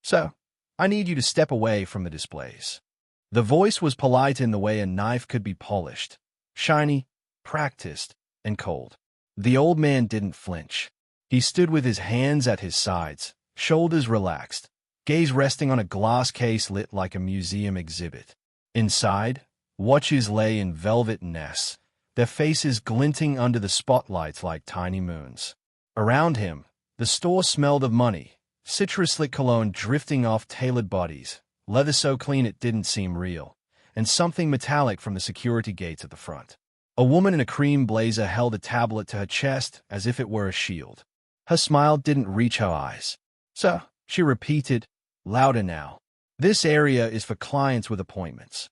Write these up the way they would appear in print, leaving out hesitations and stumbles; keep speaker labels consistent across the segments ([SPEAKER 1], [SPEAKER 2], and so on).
[SPEAKER 1] So, I need you to step away from the displays. The voice was polite in the way a knife could be polished, shiny, practiced, and cold. The old man didn't flinch. He stood with his hands at his sides, shoulders relaxed, gaze resting on a glass case lit like a museum exhibit. Inside, watches lay in velvet nests, their faces glinting under the spotlights like tiny moons. Around him, the store smelled of money, citrus-lit cologne drifting off tailored bodies, leather so clean it didn't seem real, and something metallic from the security gates at the front. A woman in a cream blazer held a tablet to her chest as if it were a shield. Her smile didn't reach her eyes. "Sir," she repeated, louder now. "This area is for clients with appointments."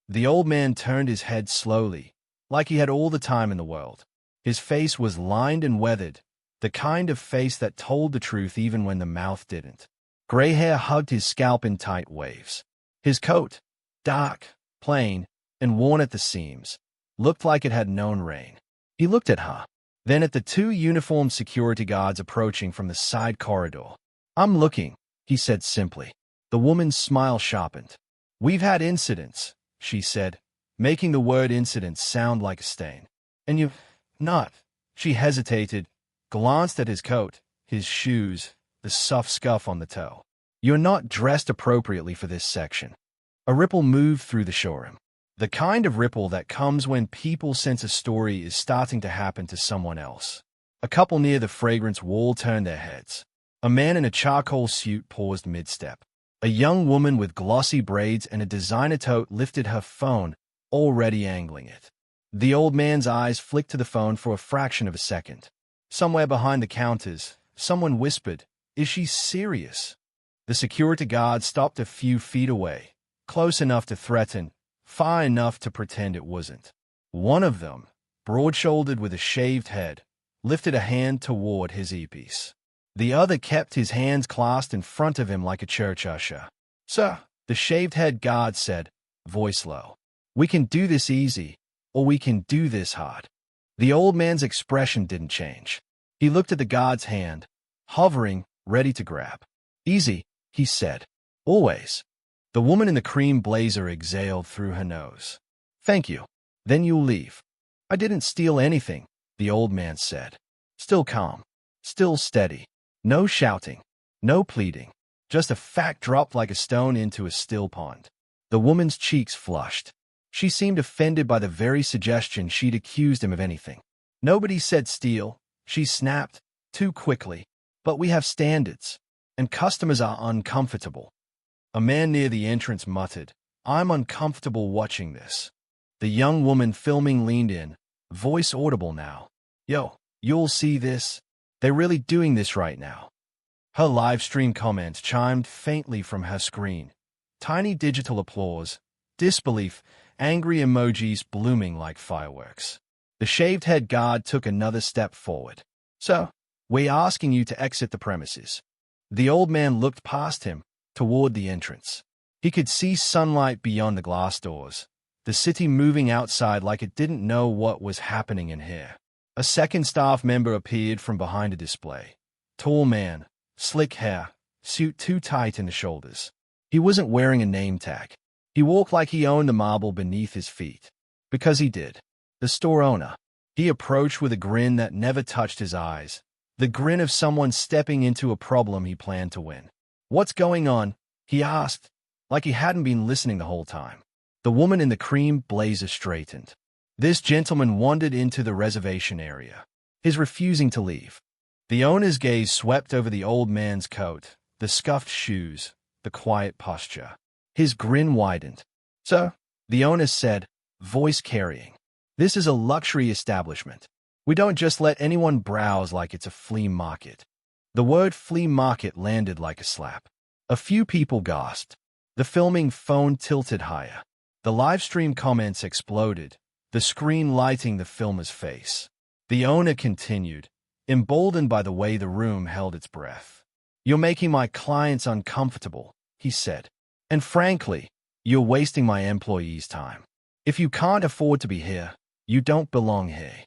[SPEAKER 1] The old man turned his head slowly, like he had all the time in the world. His face was lined and weathered, the kind of face that told the truth even when the mouth didn't. Gray hair hugged his scalp in tight waves. His coat, dark, plain, and worn at the seams, looked like it had known rain. He looked at her, then at the two uniformed security guards approaching from the side corridor. "I'm looking," he said simply. The woman's smile sharpened. "We've had incidents," she said, making the word incident sound like a stain. "And you've not." She hesitated, glanced at his coat, his shoes, the soft scuff on the toe. "You're not dressed appropriately for this section." A ripple moved through the showroom. The kind of ripple that comes when people sense a story is starting to happen to someone else. A couple near the fragrance wall turned their heads. A man in a charcoal suit paused mid-step. A young woman with glossy braids and a designer tote lifted her phone, already angling it. The old man's eyes flicked to the phone for a fraction of a second. Somewhere behind the counters, someone whispered, "Is she serious?" The security guard stopped a few feet away, close enough to threaten, far enough to pretend it wasn't. One of them, broad-shouldered with a shaved head, lifted a hand toward his earpiece. The other kept his hands clasped in front of him like a church usher. "Sir," the shaved-head guard said, voice low, "we can do this easy, or we can do this hard." The old man's expression didn't change. He looked at the guard's hand, hovering, ready to grab. "Easy," he said. "Always." The woman in the cream blazer exhaled through her nose. "Thank you. Then you'll leave." "I didn't steal anything," the old man said. Still calm, still steady. No shouting, no pleading. Just a fact dropped like a stone into a still pond. The woman's cheeks flushed. She seemed offended by the very suggestion she'd accused him of anything. "Nobody said steal," she snapped, too quickly. "But we have standards, and customers are uncomfortable." A man near the entrance muttered, "I'm uncomfortable watching this." The young woman filming leaned in, voice audible now. "Yo, you'll see this. They're really doing this right now." Her live stream comments chimed faintly from her screen. Tiny digital applause, disbelief, angry emojis blooming like fireworks. The shaved-head guard took another step forward. "So, we're asking you to exit the premises." The old man looked past him, toward the entrance. He could see sunlight beyond the glass doors, the city moving outside like it didn't know what was happening in here. A second staff member appeared from behind a display. Tall man, slick hair, suit too tight in the shoulders. He wasn't wearing a name tag. He walked like he owned the marble beneath his feet. Because he did. The store owner. He approached with a grin that never touched his eyes. The grin of someone stepping into a problem he planned to win. "What's going on?" he asked, like he hadn't been listening the whole time. The woman in the cream blazer straightened. This gentleman wandered into the reservation area. His refusing to leave. The owner's gaze swept over the old man's coat, the scuffed shoes, the quiet posture. His grin widened. "Sir," the owner said, voice carrying, "this is a luxury establishment. We don't just let anyone browse like it's a flea market." The word flea market landed like a slap. A few people gasped. The filming phone tilted higher. The live stream comments exploded, the screen lighting the filmer's face. The owner continued, emboldened by the way the room held its breath. "You're making my clients uncomfortable," he said. "And frankly, you're wasting my employees' time. If you can't afford to be here, you don't belong here."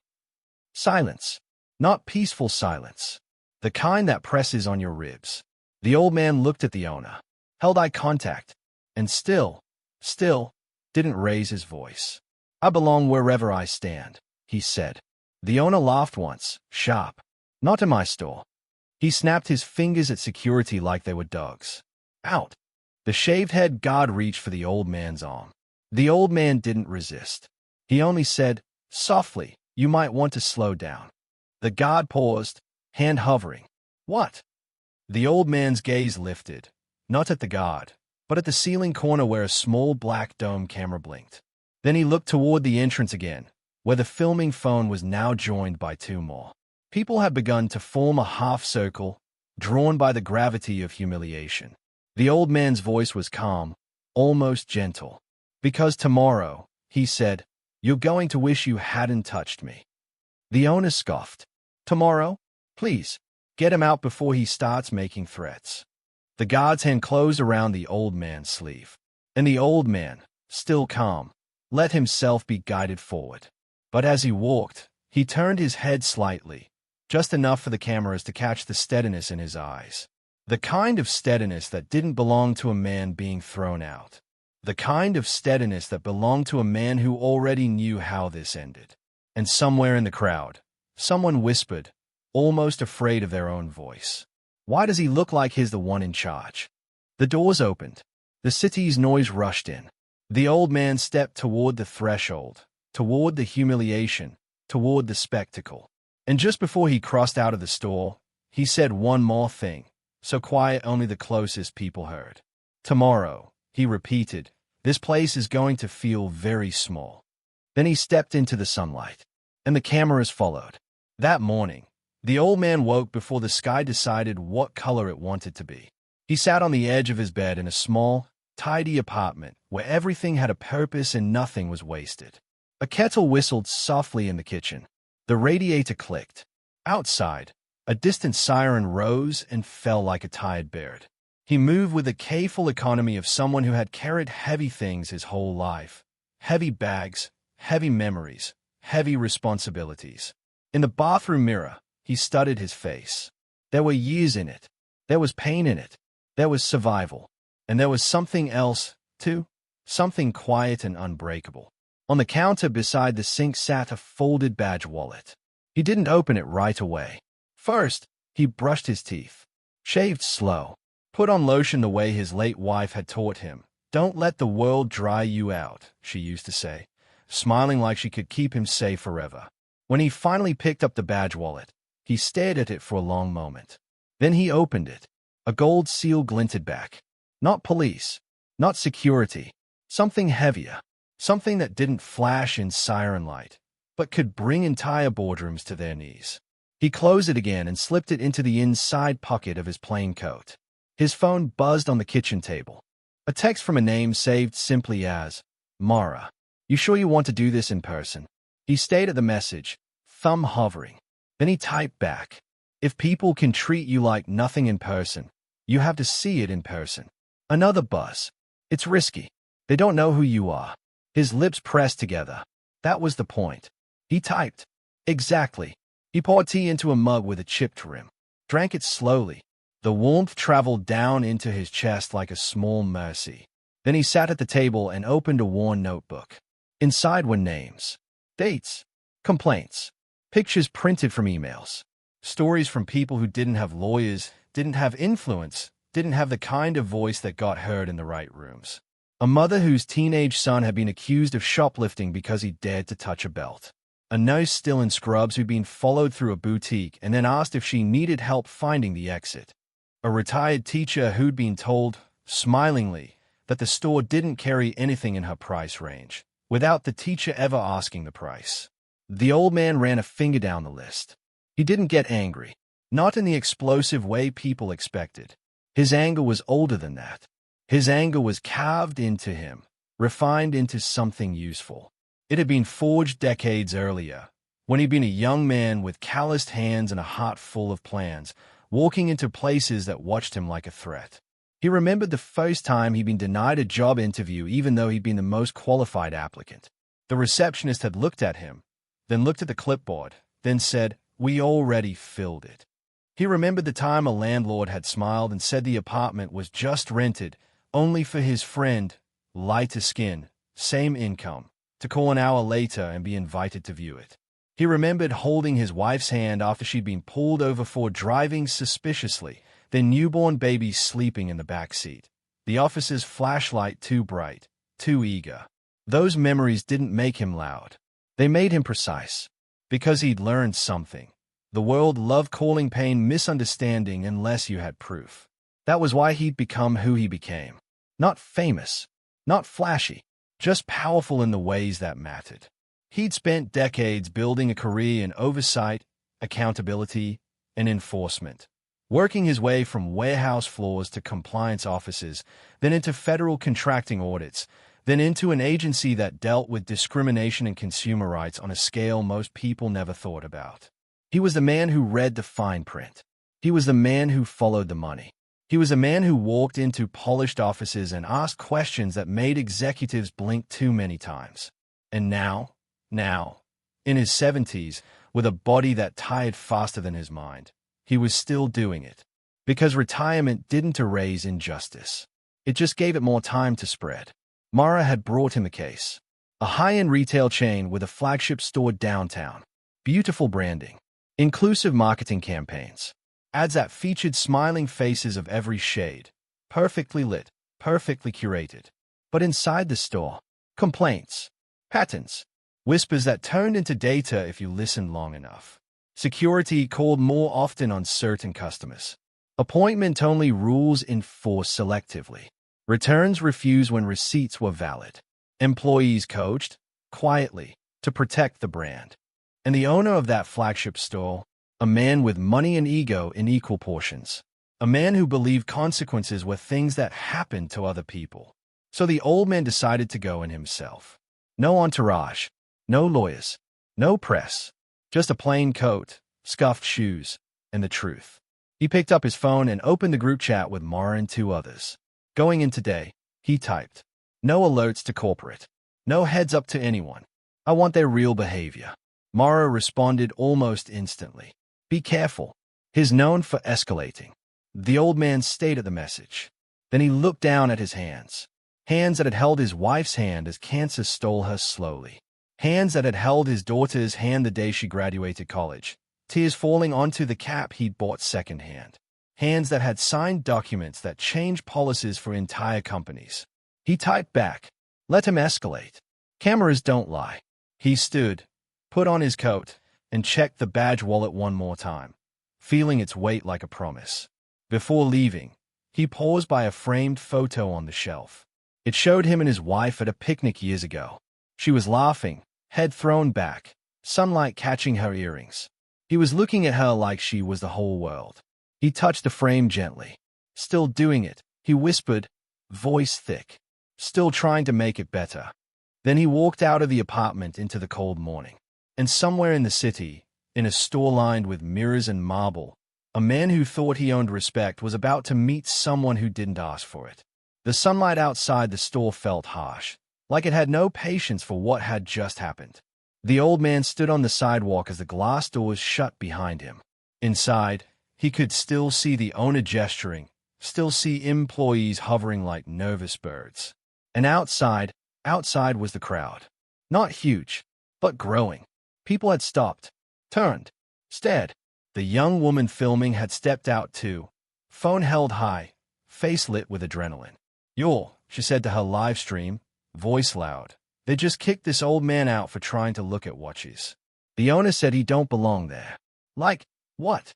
[SPEAKER 1] Silence. Not peaceful silence. The kind that presses on your ribs. The old man looked at the owner. held eye contact, and still, didn't raise his voice. "I belong wherever I stand," he said. The owner laughed once, sharp. "Not in my store." He snapped his fingers at security like they were dogs. "Out." The shaved-head guard reached for the old man's arm. The old man didn't resist. He only said, softly, "You might want to slow down." The guard paused, hand hovering. "What?" The old man's gaze lifted, not at the guard, but at the ceiling corner where a small black dome camera blinked. Then he looked toward the entrance again, where the filming phone was now joined by two more. People had begun to form a half-circle, drawn by the gravity of humiliation. The old man's voice was calm, almost gentle. "Because tomorrow," he said, "you're going to wish you hadn't touched me." The owner scoffed. "Tomorrow? Please, get him out before he starts making threats." The guard's hand closed around the old man's sleeve, and the old man, still calm, let himself be guided forward. But as he walked, he turned his head slightly, just enough for the cameras to catch the steadiness in his eyes. The kind of steadiness that didn't belong to a man being thrown out. The kind of steadiness that belonged to a man who already knew how this ended. And somewhere in the crowd, someone whispered, almost afraid of their own voice, "Why does he look like he's the one in charge?" The doors opened. The city's noise rushed in. The old man stepped toward the threshold, toward the humiliation, toward the spectacle. And just before he crossed out of the store, he said one more thing, so quiet only the closest people heard. "Tomorrow," he repeated, "this place is going to feel very small." Then he stepped into the sunlight, and the cameras followed. That morning, the old man woke before the sky decided what color it wanted to be. He sat on the edge of his bed in a small, tidy apartment where everything had a purpose and nothing was wasted. A kettle whistled softly in the kitchen. The radiator clicked. Outside, a distant siren rose and fell like a tired bird. He moved with the careful economy of someone who had carried heavy things his whole life. Heavy bags, heavy memories, heavy responsibilities. In the bathroom mirror, he studied his face. There were years in it. There was pain in it. There was survival. And there was something else, too. Something quiet and unbreakable. On the counter beside the sink sat a folded badge wallet. He didn't open it right away. First, he brushed his teeth, shaved slow, put on lotion the way his late wife had taught him. "Don't let the world dry you out," she used to say, smiling like she could keep him safe forever. When he finally picked up the badge wallet, he stared at it for a long moment. Then he opened it. A gold seal glinted back. Not police, not security, something heavier, something that didn't flash in siren light, but could bring entire boardrooms to their knees. He closed it again and slipped it into the inside pocket of his plain coat. His phone buzzed on the kitchen table. A text from a name saved simply as, "Mara. You sure you want to do this in person?" He stayed at the message, thumb hovering. Then he typed back, "If people can treat you like nothing in person, you have to see it in person." Another buzz. "It's risky. They don't know who you are." His lips pressed together. That was the point. He typed. Exactly. He poured tea into a mug with a chipped rim, drank it slowly. The warmth traveled down into his chest like a small mercy. Then he sat at the table and opened a worn notebook. Inside were names, dates, complaints, pictures printed from emails, stories from people who didn't have lawyers, didn't have influence, didn't have the kind of voice that got heard in the right rooms. A mother whose teenage son had been accused of shoplifting because he dared to touch a belt. A nurse still in scrubs who'd been followed through a boutique and then asked if she needed help finding the exit. A retired teacher who'd been told, smilingly, that the store didn't carry anything in her price range, without the teacher ever asking the price. The old man ran a finger down the list. He didn't get angry, not in the explosive way people expected. His anger was older than that. His anger was carved into him, refined into something useful. It had been forged decades earlier, when he'd been a young man with calloused hands and a heart full of plans, walking into places that watched him like a threat. He remembered the first time he'd been denied a job interview even though he'd been the most qualified applicant. The receptionist had looked at him, then looked at the clipboard, then said, "We already filled it." He remembered the time a landlord had smiled and said the apartment was just rented, only for his friend, lighter skin, same income, to call an hour later and be invited to view it. He remembered holding his wife's hand after she'd been pulled over for driving suspiciously, their newborn baby sleeping in the back seat. The officer's flashlight too bright, too eager. Those memories didn't make him loud. They made him precise. Because he'd learned something. The world loved calling pain misunderstanding unless you had proof. That was why he'd become who he became. Not famous, not flashy, just powerful in the ways that mattered. He'd spent decades building a career in oversight, accountability, and enforcement, working his way from warehouse floors to compliance offices, then into federal contracting audits, then into an agency that dealt with discrimination and consumer rights on a scale most people never thought about. He was the man who read the fine print. He was the man who followed the money. He was a man who walked into polished offices and asked questions that made executives blink too many times. And now, in his 70s, with a body that tired faster than his mind, he was still doing it. Because retirement didn't erase injustice. It just gave it more time to spread. Mara had brought him a case. A high-end retail chain with a flagship store downtown. Beautiful branding. Inclusive marketing campaigns. Ads that featured smiling faces of every shade. Perfectly lit, perfectly curated. But inside the store, complaints, patterns, whispers that turned into data if you listened long enough. Security called more often on certain customers. Appointment-only rules enforced selectively. Returns refused when receipts were valid. Employees coached, quietly, to protect the brand. And the owner of that flagship store, a man with money and ego in equal portions. A man who believed consequences were things that happened to other people. So the old man decided to go in himself. No entourage, no lawyers, no press, just a plain coat, scuffed shoes, and the truth. He picked up his phone and opened the group chat with Mara and two others. Going in today, he typed, "No alerts to corporate. No heads up to anyone. I want their real behavior." Mara responded almost instantly. "Be careful." He's known for escalating. The old man stayed at the message. Then he looked down at his hands. Hands that had held his wife's hand as cancer stole her slowly. Hands that had held his daughter's hand the day she graduated college. Tears falling onto the cap he'd bought secondhand. Hands that had signed documents that changed policies for entire companies. He typed back, "Let him escalate. Cameras don't lie." He stood, put on his coat, and checked the badge wallet one more time, feeling its weight like a promise. Before leaving, he paused by a framed photo on the shelf. It showed him and his wife at a picnic years ago. She was laughing, head thrown back, sunlight catching her earrings. He was looking at her like she was the whole world. He touched the frame gently. "Still doing it," he whispered, voice thick. "Still trying to make it better." Then he walked out of the apartment into the cold morning. And somewhere in the city, in a store lined with mirrors and marble, a man who thought he owned respect was about to meet someone who didn't ask for it. The sunlight outside the store felt harsh, like it had no patience for what had just happened. The old man stood on the sidewalk as the glass doors shut behind him. Inside, he could still see the owner gesturing, still see employees hovering like nervous birds. And outside was the crowd. Not huge, but growing. People had stopped, turned, stared. The young woman filming had stepped out too, phone held high, face lit with adrenaline. "Yo," she said to her live stream, voice loud. "They just kicked this old man out for trying to look at watches. The owner said he don't belong there." "Like, what?"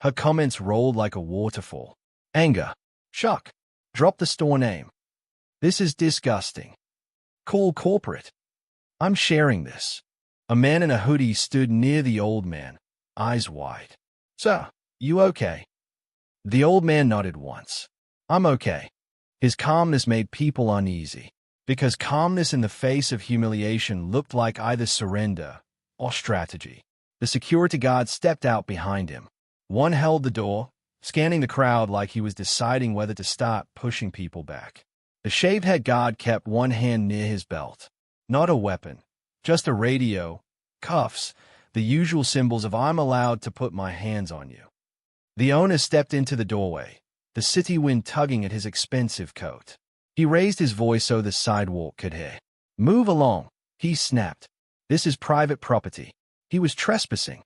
[SPEAKER 1] Her comments rolled like a waterfall. Anger, shock, drop the store name. "This is disgusting. Call corporate. I'm sharing this." A man in a hoodie stood near the old man, eyes wide. "Sir, you okay?" The old man nodded once. "I'm okay." His calmness made people uneasy, because calmness in the face of humiliation looked like either surrender or strategy. The security guard stepped out behind him. One held the door, scanning the crowd like he was deciding whether to start pushing people back. The shaved-head guard kept one hand near his belt. Not a weapon, just a radio, cuffs, the usual symbols of "I'm allowed to put my hands on you." The owner stepped into the doorway, the city wind tugging at his expensive coat. He raised his voice so the sidewalk could hear. "Move along," he snapped. "This is private property." He was trespassing.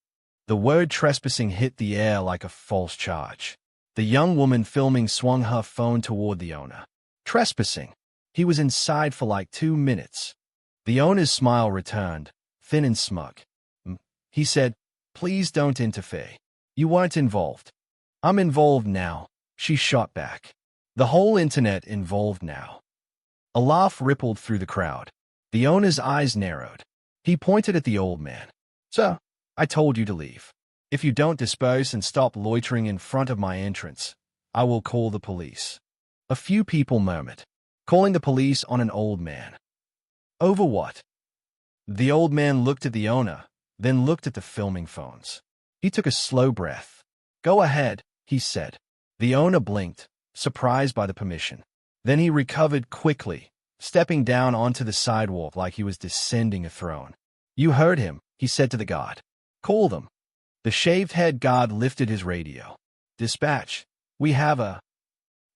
[SPEAKER 1] The word trespassing hit the air like a false charge. The young woman filming swung her phone toward the owner. Trespassing. He was inside for like 2 minutes. The owner's smile returned, thin and smug. He said, "Please don't interfere. You weren't involved." "I'm involved now," she shot back. "The whole internet involved now." A laugh rippled through the crowd. The owner's eyes narrowed. He pointed at the old man. "Sir, I told you to leave. If you don't disperse and stop loitering in front of my entrance, I will call the police." A few people murmured, calling the police on an old man. Over what? The old man looked at the owner, then looked at the filming phones. He took a slow breath. "Go ahead," he said. The owner blinked, surprised by the permission. Then he recovered quickly, stepping down onto the sidewalk like he was descending a throne. "You heard him," he said to the guard. "Call them." The shaved-head guard lifted his radio. "Dispatch, we have a—"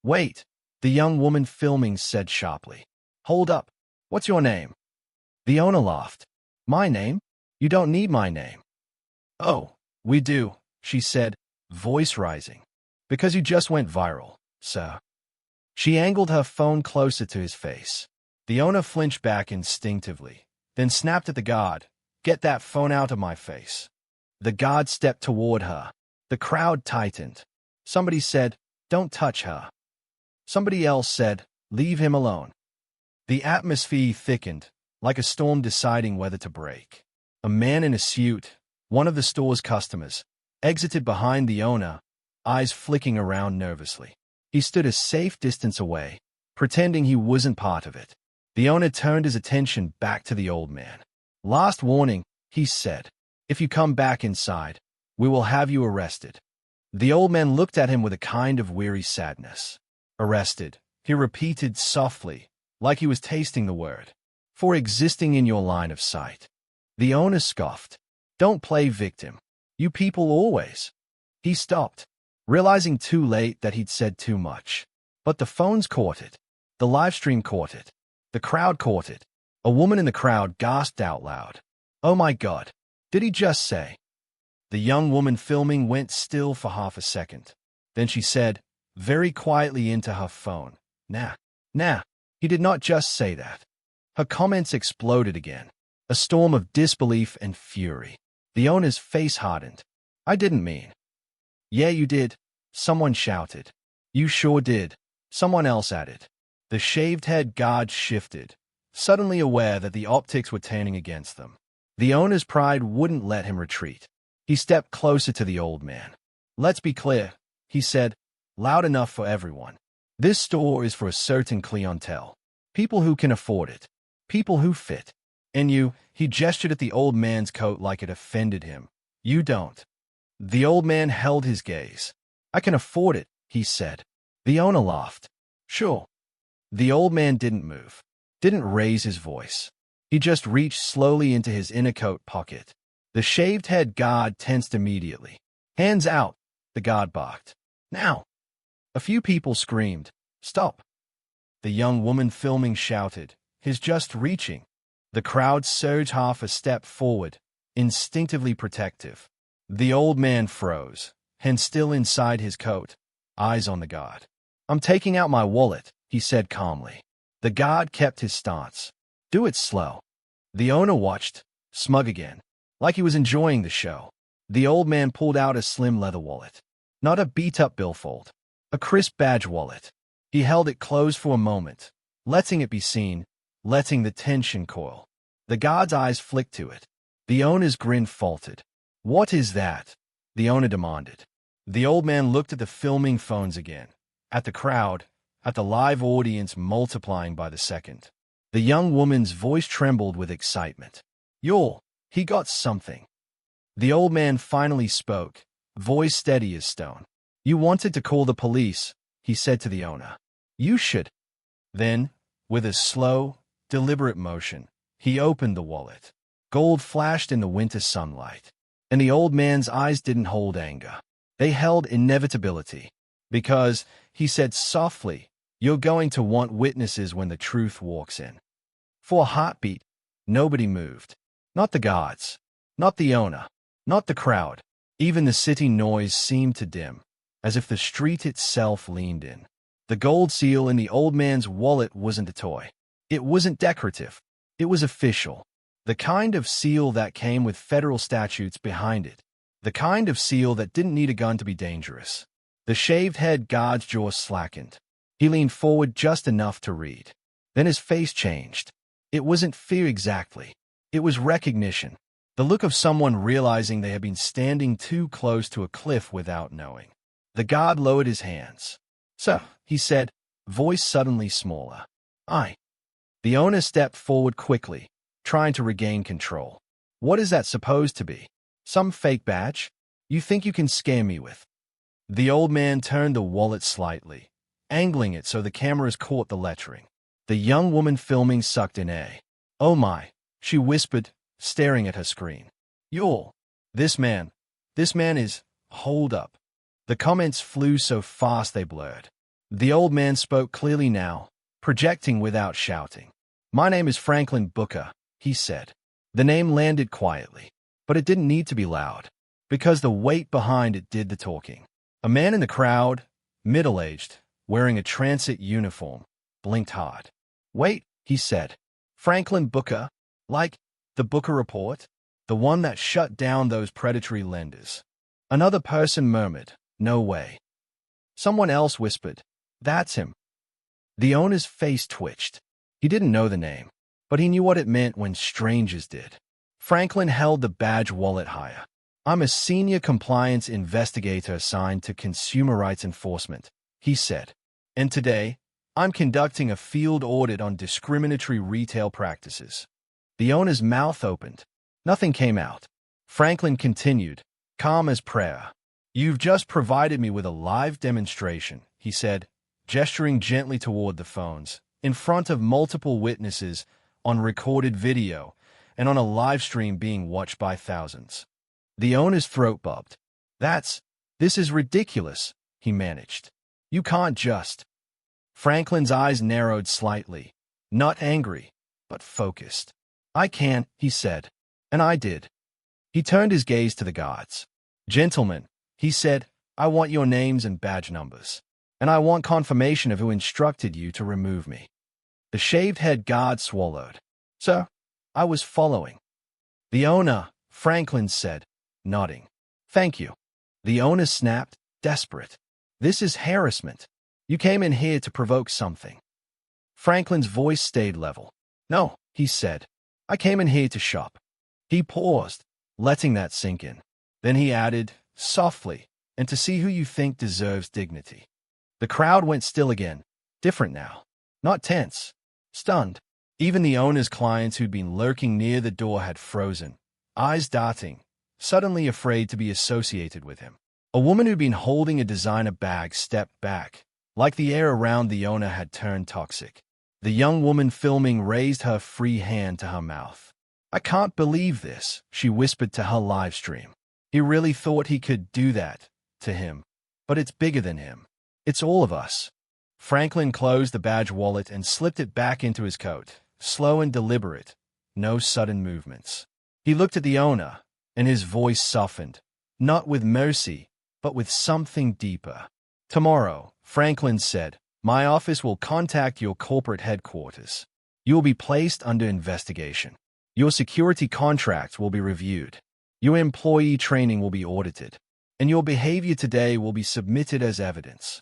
[SPEAKER 1] "Wait," the young woman filming said sharply. "Hold up. What's your name?" The owner laughed. "My name? You don't need my name." "Oh, we do," she said, voice rising. "Because you just went viral, sir." She angled her phone closer to his face. The owner flinched back instinctively, then snapped at the guard, "Get that phone out of my face." The guard stepped toward her. The crowd tightened. Somebody said, "Don't touch her." Somebody else said, "Leave him alone." The atmosphere thickened, like a storm deciding whether to break. A man in a suit, one of the store's customers, exited behind the owner, eyes flicking around nervously. He stood a safe distance away, pretending he wasn't part of it. The owner turned his attention back to the old man. "Last warning," he said. "If you come back inside, we will have you arrested." The old man looked at him with a kind of weary sadness. "Arrested," he repeated softly, like he was tasting the word. "For existing in your line of sight." The owner scoffed. "Don't play victim. You people always." He stopped, realizing too late that he'd said too much. But the phones caught it. The livestream caught it. The crowd caught it. A woman in the crowd gasped out loud. "Oh my God, did he just say?" The young woman filming went still for half a second. Then she said, very quietly into her phone, Nah, he did not just say that." Her comments exploded again, a storm of disbelief and fury. The owner's face hardened. "I didn't mean." "Yeah, you did," someone shouted. "You sure did," someone else added. The shaved-head guard shifted, suddenly aware that the optics were turning against them. The owner's pride wouldn't let him retreat. He stepped closer to the old man. "Let's be clear," he said, loud enough for everyone. "This store is for a certain clientele. People who can afford it. People who fit. And you," he gestured at the old man's coat like it offended him. "You don't." The old man held his gaze. "I can afford it," he said. The owner laughed. "Sure." The old man didn't move, didn't raise his voice. He just reached slowly into his inner coat pocket. The shaved-head guard tensed immediately. "Hands out," the guard barked. "Now." A few people screamed, "Stop." The young woman filming shouted, "He's just reaching." The crowd surged half a step forward, instinctively protective. The old man froze, hands still inside his coat, eyes on the guard. "I'm taking out my wallet," he said calmly. The guard kept his stance. "Do it slow." The owner watched, smug again, like he was enjoying the show. The old man pulled out a slim leather wallet. Not a beat-up billfold. A crisp badge wallet. He held it closed for a moment, letting it be seen, letting the tension coil. The guard's eyes flicked to it. The owner's grin faltered. "What is that?" the owner demanded. The old man looked at the filming phones again, at the crowd, at the live audience multiplying by the second. The young woman's voice trembled with excitement. He got something." The old man finally spoke, voice steady as stone. "You wanted to call the police," he said to the owner. "You should." Then, with a slow, deliberate motion, he opened the wallet. Gold flashed in the winter sunlight. And the old man's eyes didn't hold anger. They held inevitability. Because, he said softly, you're going to want witnesses when the truth walks in. For a heartbeat, nobody moved. Not the guards. Not the owner. Not the crowd. Even the city noise seemed to dim, as if the street itself leaned in. The gold seal in the old man's wallet wasn't a toy. It wasn't decorative. It was official. The kind of seal that came with federal statutes behind it. The kind of seal that didn't need a gun to be dangerous. The shaved-head guard's jaw slackened. He leaned forward just enough to read. Then his face changed. It wasn't fear exactly. It was recognition. The look of someone realizing they had been standing too close to a cliff without knowing. The guard lowered his hands. "Sir," he said, voice suddenly smaller. The owner stepped forward quickly, trying to regain control. "What is that supposed to be? Some fake badge? You think you can scare me with?" The old man turned the wallet slightly, angling it so the cameras caught the lettering. The young woman filming sucked in air. "Oh my," she whispered, staring at her screen. This man is, hold up." The comments flew so fast they blurred. The old man spoke clearly now, projecting without shouting. "My name is Franklin Booker," he said. The name landed quietly, but it didn't need to be loud, because the weight behind it did the talking. A man in the crowd, middle-aged, wearing a transit uniform, blinked hard. "Wait," he said. "Franklin Booker? Like the Booker Report? The one that shut down those predatory lenders?" Another person murmured, "No way." Someone else whispered, "That's him." The owner's face twitched. He didn't know the name, but he knew what it meant when strangers did. Franklin held the badge wallet higher. "I'm a senior compliance investigator assigned to Consumer Rights Enforcement," he said. "And today, I'm conducting a field audit on discriminatory retail practices." The owner's mouth opened. Nothing came out. Franklin continued, calm as prayer. "You've just provided me with a live demonstration," he said, gesturing gently toward the phones, in front of multiple witnesses, on recorded video, and on a live stream being watched by thousands. The owner's throat bubbed. This is ridiculous," he managed. "You can't just." Franklin's eyes narrowed slightly, not angry, but focused. "I can," he said, "and I did." He turned his gaze to the guards. "Gentlemen," he said, "I want your names and badge numbers, and I want confirmation of who instructed you to remove me." The shaved-head guard swallowed. "Sir, I was following." "The owner," Franklin said, nodding. "Thank you." The owner snapped, desperate. "This is harassment. You came in here to provoke something." Franklin's voice stayed level. "No," he said. "I came in here to shop." He paused, letting that sink in. Then he added, softly, "and to see who you think deserves dignity." The crowd went still again, different now. Not tense, stunned. Even the owner's clients who'd been lurking near the door had frozen, eyes darting, suddenly afraid to be associated with him. A woman who'd been holding a designer bag stepped back, like the air around the owner had turned toxic. The young woman filming raised her free hand to her mouth. "I can't believe this," she whispered to her live stream. "He really thought he could do that to him. But it's bigger than him. It's all of us." Franklin closed the badge wallet and slipped it back into his coat, slow and deliberate, no sudden movements. He looked at the owner, and his voice softened, not with mercy, but with something deeper. "Tomorrow," Franklin said, "my office will contact your corporate headquarters. You will be placed under investigation. Your security contracts will be reviewed. Your employee training will be audited. And your behavior today will be submitted as evidence."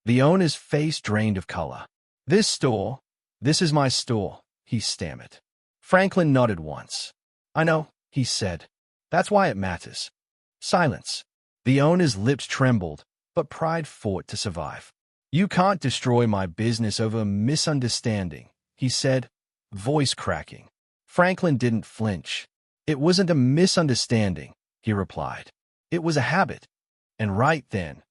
[SPEAKER 1] The owner's face drained of color. This is my store," he stammered. Franklin nodded once. "I know," he said. "That's why it matters." Silence. The owner's lips trembled, but pride fought to survive. "You can't destroy my business over a misunderstanding," he said, voice cracking. Franklin didn't flinch. "It wasn't a misunderstanding," he replied. "It was a habit." And right then,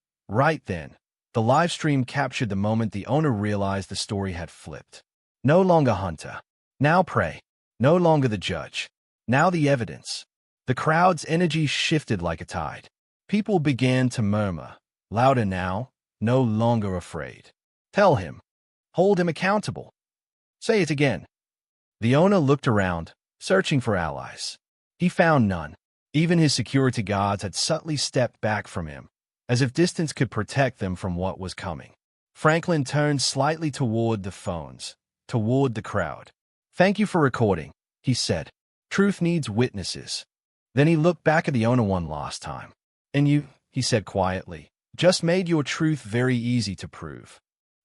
[SPEAKER 1] the live stream captured the moment the owner realized the story had flipped. No longer hunter, now prey. No longer the judge, now the evidence. The crowd's energy shifted like a tide. People began to murmur, louder now, no longer afraid. Tell him. Hold him accountable. Say it again. The owner looked around, searching for allies. He found none. Even his security guards had subtly stepped back from him, as if distance could protect them from what was coming. Franklin turned slightly toward the phones, toward the crowd. Thank you for recording, he said. Truth needs witnesses. Then he looked back at the owner one last time. And you, he said quietly, just made your truth very easy to prove.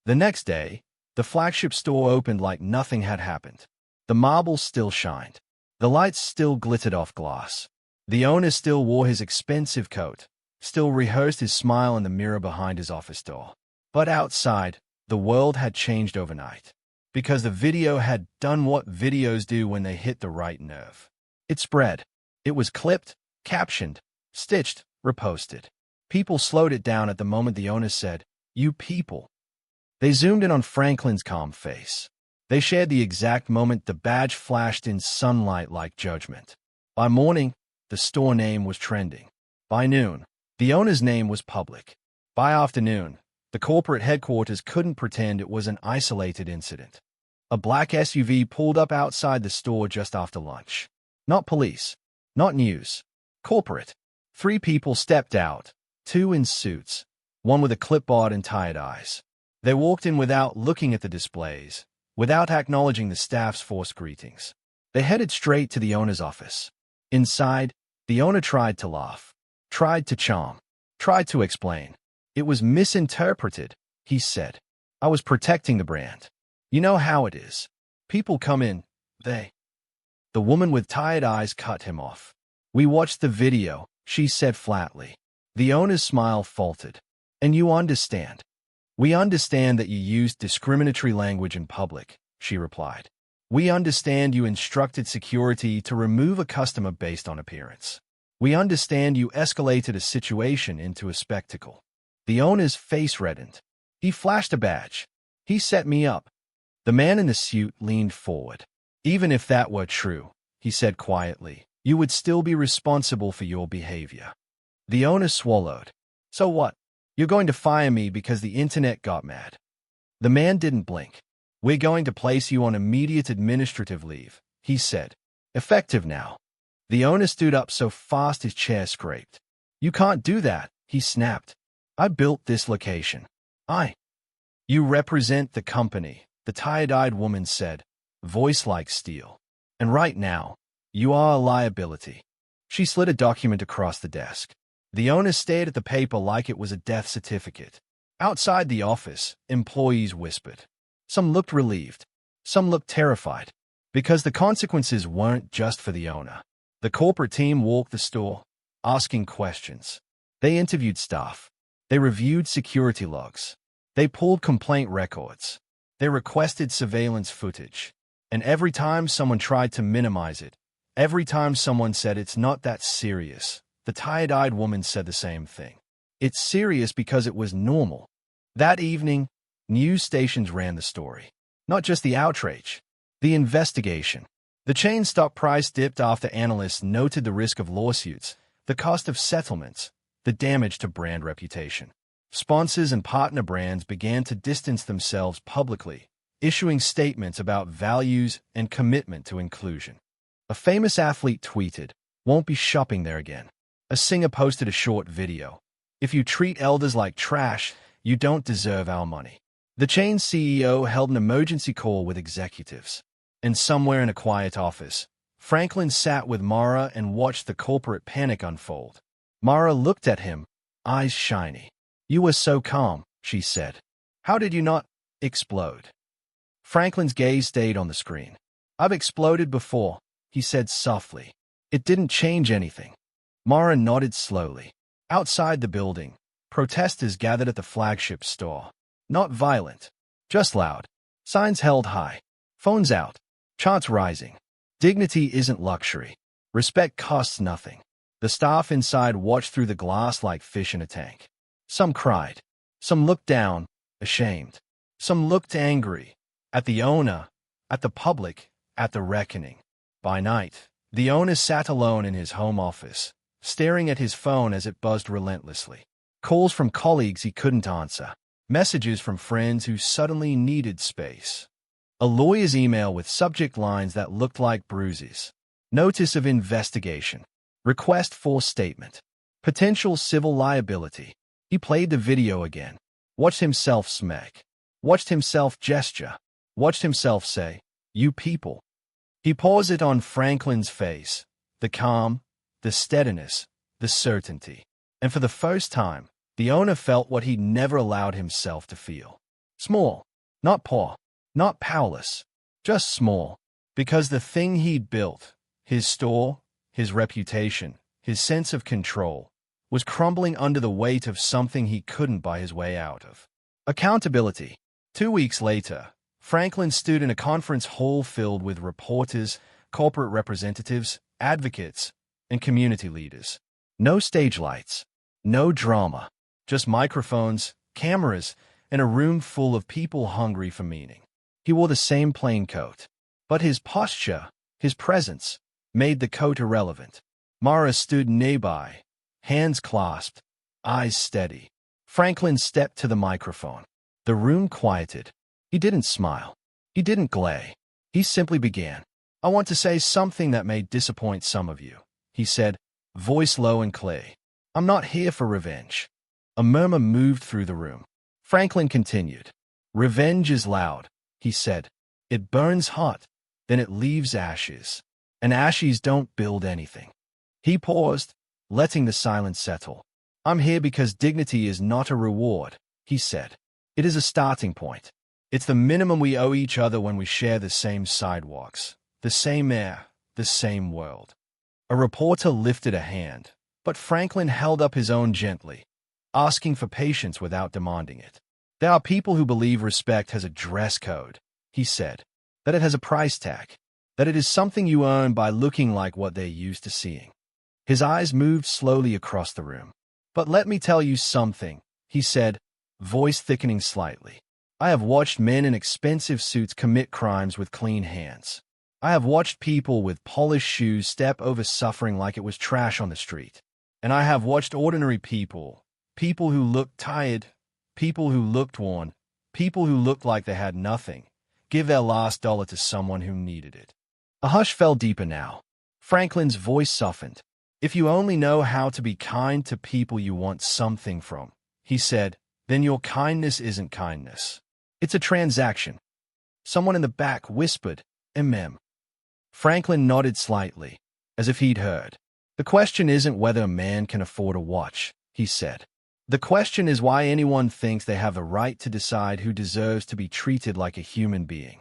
[SPEAKER 1] The next day, the flagship store opened like nothing had happened. The marbles still shined. The lights still glittered off glass. The owner still wore his expensive coat, still rehearsed his smile in the mirror behind his office door. But outside, the world had changed overnight. Because the video had done what videos do when they hit the right nerve. It spread. It was clipped, captioned, stitched, reposted. People slowed it down at the moment the owner said, "You people." They zoomed in on Franklin's calm face. They shared the exact moment the badge flashed in sunlight like judgment. By morning, the store name was trending. By noon, the owner's name was public. By afternoon, the corporate headquarters couldn't pretend it was an isolated incident. A black SUV pulled up outside the store just after lunch. Not police, not news. Corporate. 3 people stepped out, 2 in suits, one with a clipboard and tired eyes. They walked in without looking at the displays, without acknowledging the staff's forced greetings. They headed straight to the owner's office. Inside, the owner tried to laugh, tried to charm, tried to explain. It was misinterpreted, he said. I was protecting the brand. You know how it is. People come in, they... The woman with tired eyes cut him off. We watched the video, she said flatly. The owner's smile faltered. And you understand. We understand that you used discriminatory language in public, she replied. We understand you instructed security to remove a customer based on appearance. We understand you escalated a situation into a spectacle. The owner's face reddened. He flashed a badge. He set me up. The man in the suit leaned forward. Even if that were true, he said quietly, you would still be responsible for your behavior. The owner swallowed. So what? You're going to fire me because the internet got mad. The man didn't blink. We're going to place you on immediate administrative leave, he said. Effective now. The owner stood up so fast his chair scraped. You can't do that, he snapped. I built this location. You represent the company, the tired-eyed woman said, voice like steel. And right now, you are a liability. She slid a document across the desk. The owner stared at the paper like it was a death certificate. Outside the office, employees whispered. Some looked relieved. Some looked terrified. Because the consequences weren't just for the owner. The corporate team walked the store, asking questions. They interviewed staff. They reviewed security logs. They pulled complaint records. They requested surveillance footage. And every time someone tried to minimize it, every time someone said it's not that serious, the tired-eyed woman said the same thing. It's serious because it was normal. That evening, news stations ran the story. Not just the outrage, the investigation. The chain stock price dipped after analysts noted the risk of lawsuits, the cost of settlements, the damage to brand reputation. Sponsors and partner brands began to distance themselves publicly, issuing statements about values and commitment to inclusion. A famous athlete tweeted, "Won't be shopping there again." A singer posted a short video. "If you treat elders like trash, you don't deserve our money." The chain's CEO held an emergency call with executives. And somewhere in a quiet office, Franklin sat with Mara and watched the corporate panic unfold. Mara looked at him, eyes shiny. "You were so calm," she said. "How did you not explode?" Franklin's gaze stayed on the screen. "I've exploded before," he said softly. "It didn't change anything." Mara nodded slowly. Outside the building, protesters gathered at the flagship store. Not violent, just loud. Signs held high. Phones out. Chants rising. Dignity isn't luxury. Respect costs nothing. The staff inside watched through the glass like fish in a tank. Some cried. Some looked down, ashamed. Some looked angry. At the owner, at the public, at the reckoning. By night, the owner sat alone in his home office, staring at his phone as it buzzed relentlessly. Calls from colleagues he couldn't answer. Messages from friends who suddenly needed space. A lawyer's email with subject lines that looked like bruises. Notice of investigation. Request for statement. Potential civil liability. He played the video again. Watched himself smack. Watched himself gesture. Watched himself say, "You people." He paused it on Franklin's face. The calm, the steadiness, the certainty. And for the first time, the owner felt what he'd never allowed himself to feel. Small. Not poor. Not powerless. Just small. Because the thing he'd built, his store, his reputation, his sense of control, was crumbling under the weight of something he couldn't buy his way out of. Accountability. 2 weeks later, Franklin stood in a conference hall filled with reporters, corporate representatives, advocates, and community leaders. No stage lights. No drama. Just microphones, cameras, and a room full of people hungry for meaning. He wore the same plain coat. But his posture, his presence, made the coat irrelevant. Mara stood nearby, hands clasped, eyes steady. Franklin stepped to the microphone. The room quieted. He didn't smile. He didn't glare. He simply began. "I want to say something that may disappoint some of you," he said, voice low and clear. "I'm not here for revenge." A murmur moved through the room. Franklin continued. "Revenge is loud," he said. "It burns hot, then it leaves ashes. And ashes don't build anything." He paused, letting the silence settle. "I'm here because dignity is not a reward," he said. "It is a starting point. It's the minimum we owe each other when we share the same sidewalks, the same air, the same world." A reporter lifted a hand, but Franklin held up his own gently, asking for patience without demanding it. "There are people who believe respect has a dress code," he said, "that it has a price tag, that it is something you earn by looking like what they're used to seeing." His eyes moved slowly across the room. "But let me tell you something," he said, voice thickening slightly. "I have watched men in expensive suits commit crimes with clean hands. I have watched people with polished shoes step over suffering like it was trash on the street. And I have watched ordinary people, people who looked tired, people who looked worn, people who looked like they had nothing, give their last dollar to someone who needed it." A hush fell deeper now. Franklin's voice softened. "If you only know how to be kind to people you want something from," he said, "then your kindness isn't kindness. It's a transaction." Someone in the back whispered, "Mmm." Franklin nodded slightly, as if he'd heard. "The question isn't whether a man can afford a watch," he said. "The question is why anyone thinks they have the right to decide who deserves to be treated like a human being."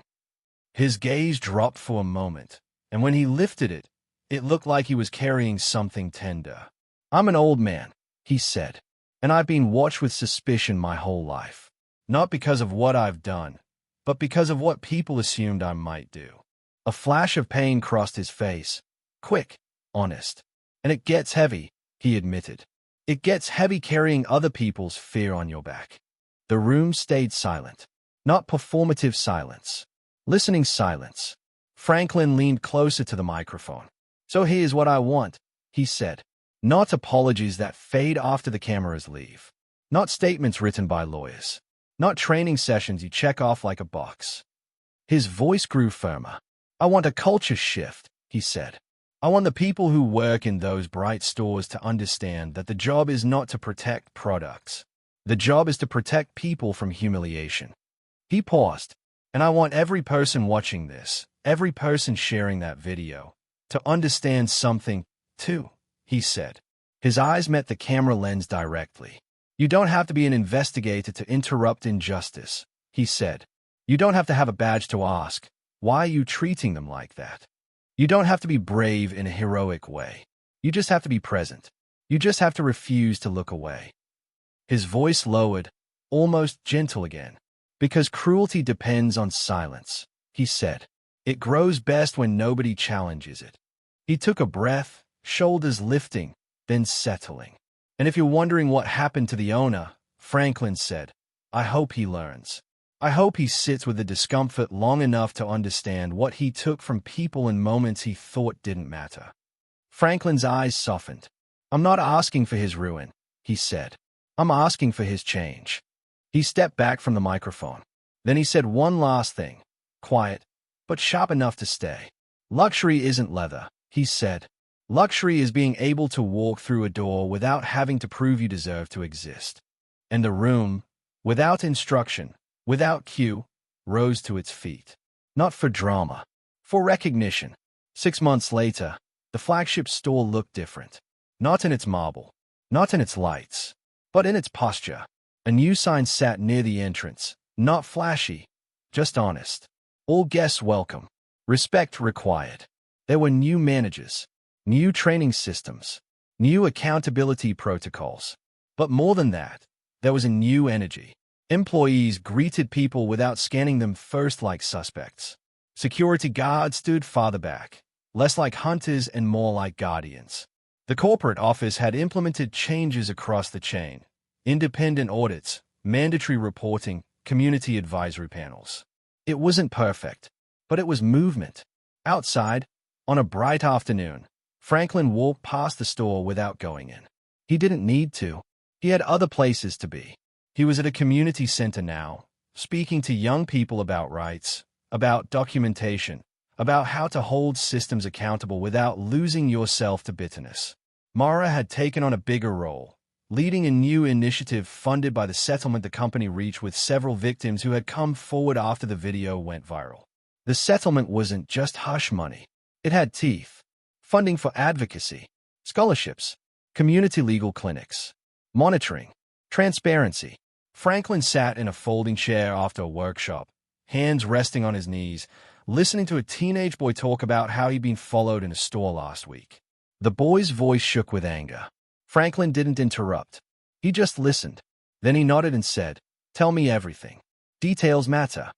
[SPEAKER 1] His gaze dropped for a moment, and when he lifted it, it looked like he was carrying something tender. "I'm an old man," he said, "and I've been watched with suspicion my whole life. Not because of what I've done, but because of what people assumed I might do." A flash of pain crossed his face. Quick, honest. "And it gets heavy," he admitted. "It gets heavy carrying other people's fear on your back." The room stayed silent. Not performative silence. Listening silence. Franklin leaned closer to the microphone. "So here's what I want," he said. "Not apologies that fade after the cameras leave. Not statements written by lawyers. Not training sessions you check off like a box." His voice grew firmer. "I want a culture shift," he said. "I want the people who work in those bright stores to understand that the job is not to protect products. The job is to protect people from humiliation." He paused. "And I want every person watching this, every person sharing that video, to understand something, too," he said. His eyes met the camera lens directly. "You don't have to be an investigator to interrupt injustice," he said. "You don't have to have a badge to ask, why are you treating them like that? You don't have to be brave in a heroic way. You just have to be present. You just have to refuse to look away." His voice lowered, almost gentle again. "Because cruelty depends on silence," he said. "It grows best when nobody challenges it." He took a breath, shoulders lifting, then settling. "And if you're wondering what happened to the owner," Franklin said, "I hope he learns. I hope he sits with the discomfort long enough to understand what he took from people in moments he thought didn't matter." Franklin's eyes softened. "I'm not asking for his ruin," he said. "I'm asking for his change." He stepped back from the microphone. Then he said one last thing, quiet, but sharp enough to stay. Luxury isn't leather, he said. Luxury is being able to walk through a door without having to prove you deserve to exist. And the room, without instruction, without cue, rose to its feet. Not for drama, for recognition. 6 months later, the flagship store looked different. Not in its marble, not in its lights, but in its posture. A new sign sat near the entrance, not flashy, just honest. All guests welcome. Respect required. There were new managers, new training systems, new accountability protocols. But more than that, there was a new energy. Employees greeted people without scanning them first like suspects. Security guards stood farther back, less like hunters and more like guardians. The corporate office had implemented changes across the chain: independent audits, mandatory reporting, community advisory panels. It wasn't perfect, but it was movement. Outside, on a bright afternoon, Franklin walked past the store without going in. He didn't need to. He had other places to be. He was at a community center now, speaking to young people about rights, about documentation, about how to hold systems accountable without losing yourself to bitterness. Mara had taken on a bigger role, leading a new initiative funded by the settlement the company reached with several victims who had come forward after the video went viral. The settlement wasn't just hush money. It had teeth: funding for advocacy, scholarships, community legal clinics, monitoring, transparency. Franklin sat in a folding chair after a workshop, hands resting on his knees, listening to a teenage boy talk about how he'd been followed in a store last week. The boy's voice shook with anger. Franklin didn't interrupt. He just listened. Then he nodded and said, "Tell me everything. Details matter."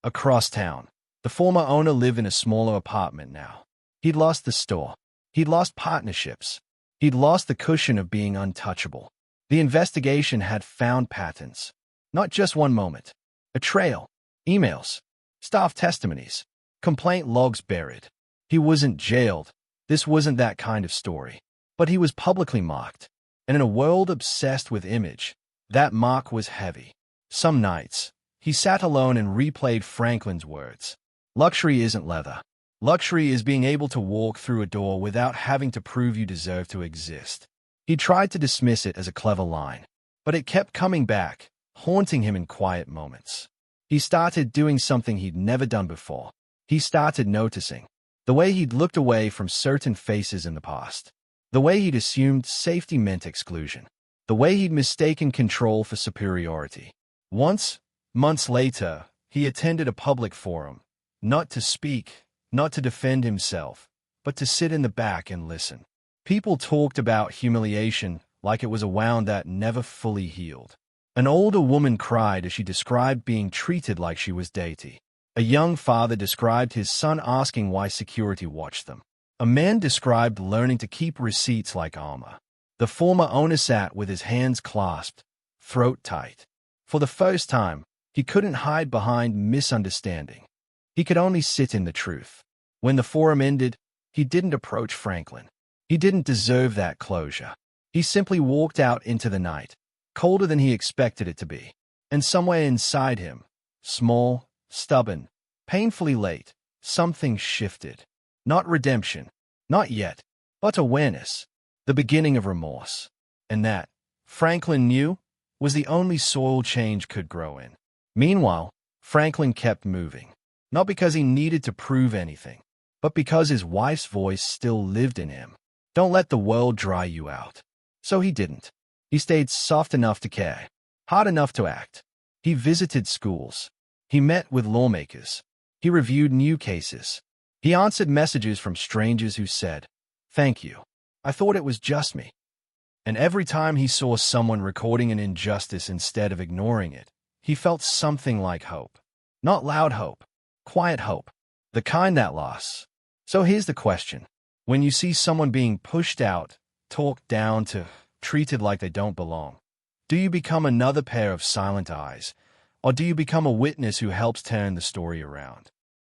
[SPEAKER 1] Across town, the former owner lived in a smaller apartment now. He'd lost the store. He'd lost partnerships. He'd lost the cushion of being untouchable. The investigation had found patterns. Not just one moment. A trail. Emails. Staff testimonies. Complaint logs buried. He wasn't jailed. This wasn't that kind of story. But he was publicly mocked. And in a world obsessed with image, that mock was heavy. Some nights, he sat alone and replayed Franklin's words. Luxury isn't leather. Luxury is being able to walk through a door without having to prove you deserve to exist. He tried to dismiss it as a clever line, but it kept coming back, haunting him in quiet moments. He started doing something he'd never done before. He started noticing the way he'd looked away from certain faces in the past, the way he'd assumed safety meant exclusion, the way he'd mistaken control for superiority. Once, months later, he attended a public forum, not to speak, not to defend himself, but to sit in the back and listen. People talked about humiliation like it was a wound that never fully healed. An older woman cried as she described being treated like she was deity. A young father described his son asking why security watched them. A man described learning to keep receipts like armor. The former owner sat with his hands clasped, throat tight. For the first time, he couldn't hide behind misunderstanding. He could only sit in the truth. When the forum ended, he didn't approach Franklin. He didn't deserve that closure. He simply walked out into the night, colder than he expected it to be. And somewhere inside him, small, stubborn, painfully late, something shifted. Not redemption, not yet, but awareness, the beginning of remorse. And that, Franklin knew, was the only soil change could grow in. Meanwhile, Franklin kept moving. Not because he needed to prove anything, but because his wife's voice still lived in him. Don't let the world dry you out. So he didn't. He stayed soft enough to care, hard enough to act. He visited schools. He met with lawmakers. He reviewed new cases. He answered messages from strangers who said, "Thank you. I thought it was just me." And every time he saw someone recording an injustice instead of ignoring it, he felt something like hope. Not loud hope, quiet hope, the kind that lasts. So here's the question. When you see someone being pushed out, talked down to, treated like they don't belong, do you become another pair of silent eyes, or do you become a witness who helps turn the story around?